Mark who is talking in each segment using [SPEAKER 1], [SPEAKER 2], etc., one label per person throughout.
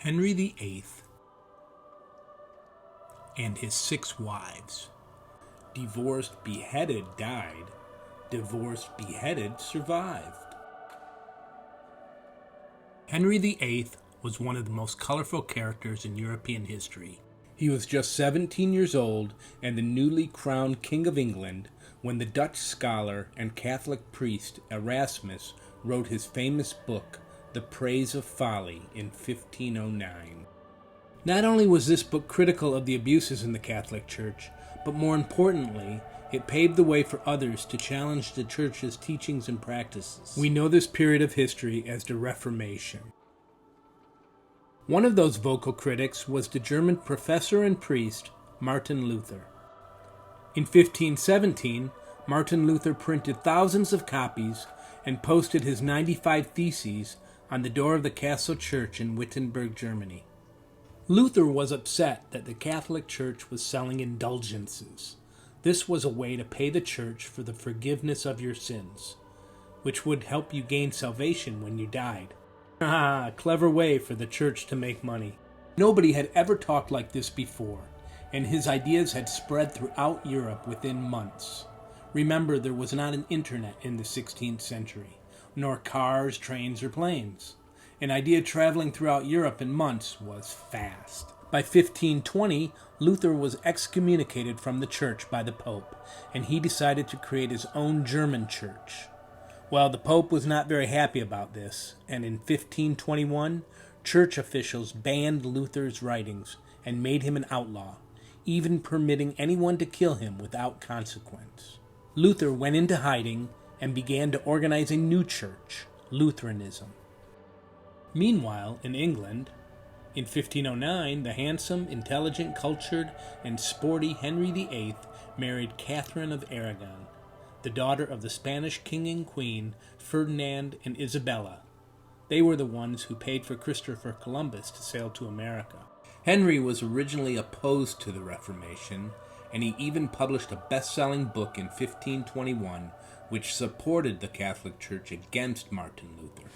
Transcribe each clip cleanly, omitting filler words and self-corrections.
[SPEAKER 1] Henry VIII and his 6 wives. Divorced, beheaded, died. Divorced, beheaded, survived. Henry VIII was one of the most colorful characters in European history. He was just 17 years old and the newly crowned King of England when the Dutch scholar and Catholic priest Erasmus wrote his famous book, The Praise of Folly, in 1509. Not only was this book critical of the abuses in the Catholic Church, but more importantly, it paved the way for others to challenge the Church's teachings and practices. We know this period of history as the Reformation. One of those vocal critics was the German professor and priest Martin Luther. In 1517, Martin Luther printed thousands of copies and posted his 95 Theses on the door of the Castle Church in Wittenberg, Germany. Luther was upset that the Catholic Church was selling indulgences. This was a way to pay the Church for the forgiveness of your sins, which would help you gain salvation when you died. Clever way for the Church to make money. Nobody had ever talked like this before, and his ideas had spread throughout Europe within months. Remember, there was not an internet in the 16th century, nor cars, trains, or planes. An idea traveling throughout Europe in months was fast. By 1520, Luther was excommunicated from the Church by the Pope, and he decided to create his own German Church. Well, the Pope was not very happy about this, and in 1521, Church officials banned Luther's writings and made him an outlaw, even permitting anyone to kill him without consequence. Luther went into hiding and began to organize a new church, Lutheranism. Meanwhile, in England, in 1509, the handsome, intelligent, cultured, and sporty Henry VIII married Catherine of Aragon, the daughter of the Spanish king and queen Ferdinand and Isabella. They were the ones who paid for Christopher Columbus to sail to America. Henry was originally opposed to the Reformation, and he even published a best-selling book in 1521 which supported the Catholic Church against Martin Luther.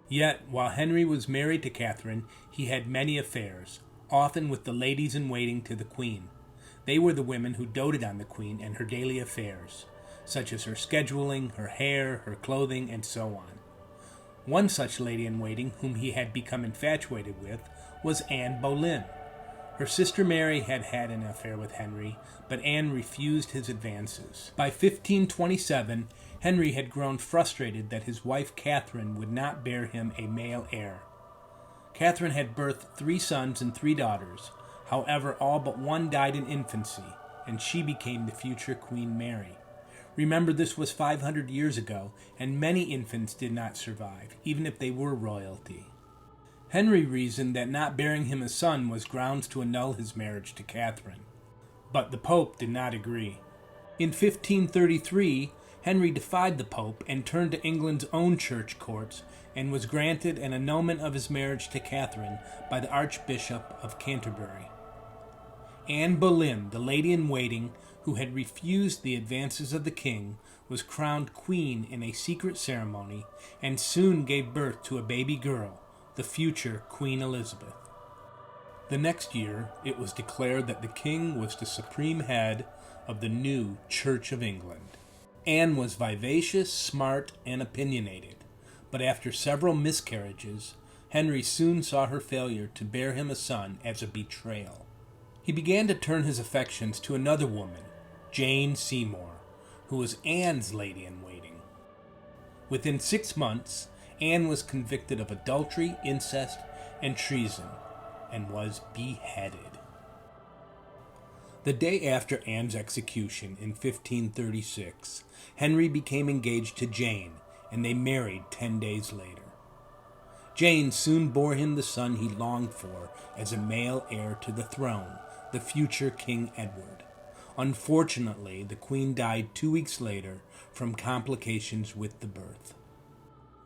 [SPEAKER 1] Yet, while Henry was married to Catherine, he had many affairs, often with the ladies-in-waiting to the Queen. They were the women who doted on the Queen and her daily affairs, such as her scheduling, her hair, her clothing, and so on. One such lady-in-waiting whom he had become infatuated with was Anne Boleyn. Her sister Mary had had an affair with Henry, but Anne refused his advances. By 1527, Henry had grown frustrated that his wife Catherine would not bear him a male heir. Catherine had birthed 3 sons and 3 daughters. However, all but one died in infancy, and she became the future Queen Mary. Remember, this was 500 years ago, and many infants did not survive, even if they were royalty. Henry reasoned that not bearing him a son was grounds to annul his marriage to Catherine. But the Pope did not agree. In 1533, Henry defied the Pope and turned to England's own church courts and was granted an annulment of his marriage to Catherine by the Archbishop of Canterbury. Anne Boleyn, the lady-in-waiting who had refused the advances of the king, was crowned queen in a secret ceremony and soon gave birth to a baby girl, the future Queen Elizabeth. The next year, it was declared that the king was the supreme head of the new Church of England. Anne was vivacious, smart, and opinionated, but after several miscarriages, Henry soon saw her failure to bear him a son as a betrayal. He began to turn his affections to another woman, Jane Seymour, who was Anne's lady-in-waiting. Within 6 months, Anne was convicted of adultery, incest, and treason, and was beheaded. The day after Anne's execution in 1536, Henry became engaged to Jane, and they married 10 days later. Jane soon bore him the son he longed for as a male heir to the throne, the future King Edward. Unfortunately, the queen died 2 weeks later from complications with the birth.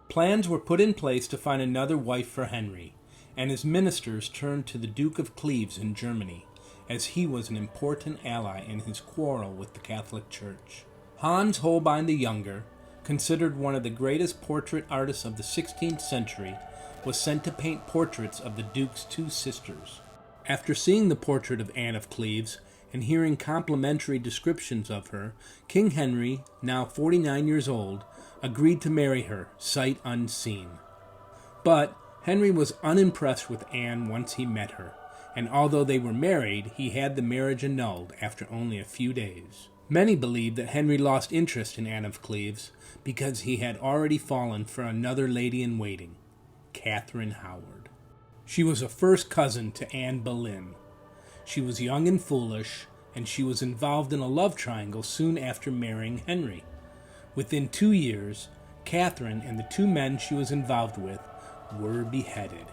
[SPEAKER 1] Plans were put in place to find another wife for Henry, and his ministers turned to the Duke of Cleves in Germany, as he was an important ally in his quarrel with the Catholic Church. Hans Holbein the Younger, considered one of the greatest portrait artists of the 16th century, was sent to paint portraits of the Duke's two sisters. After seeing the portrait of Anne of Cleves and hearing complimentary descriptions of her, King Henry, now 49 years old, agreed to marry her, sight unseen. But Henry was unimpressed with Anne once he met her, and although they were married, he had the marriage annulled after only a few days. Many believe that Henry lost interest in Anne of Cleves because he had already fallen for another lady-in-waiting, Catherine Howard. She was a first cousin to Anne Boleyn. She was young and foolish, and she was involved in a love triangle soon after marrying Henry. Within 2 years, Catherine and the two men she was involved with were beheaded.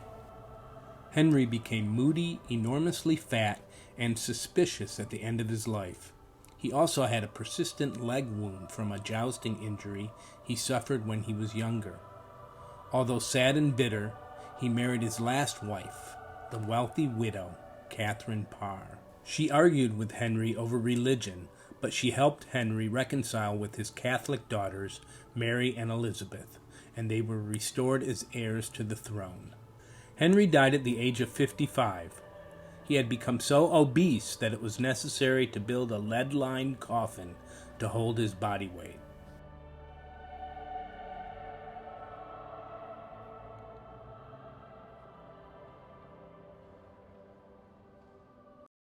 [SPEAKER 1] Henry became moody, enormously fat, and suspicious at the end of his life. He also had a persistent leg wound from a jousting injury he suffered when he was younger. Although sad and bitter, he married his last wife, the wealthy widow, Catherine Parr. She argued with Henry over religion, but she helped Henry reconcile with his Catholic daughters, Mary and Elizabeth, and they were restored as heirs to the throne. Henry died at the age of 55. He had become so obese that it was necessary to build a lead-lined coffin to hold his body weight.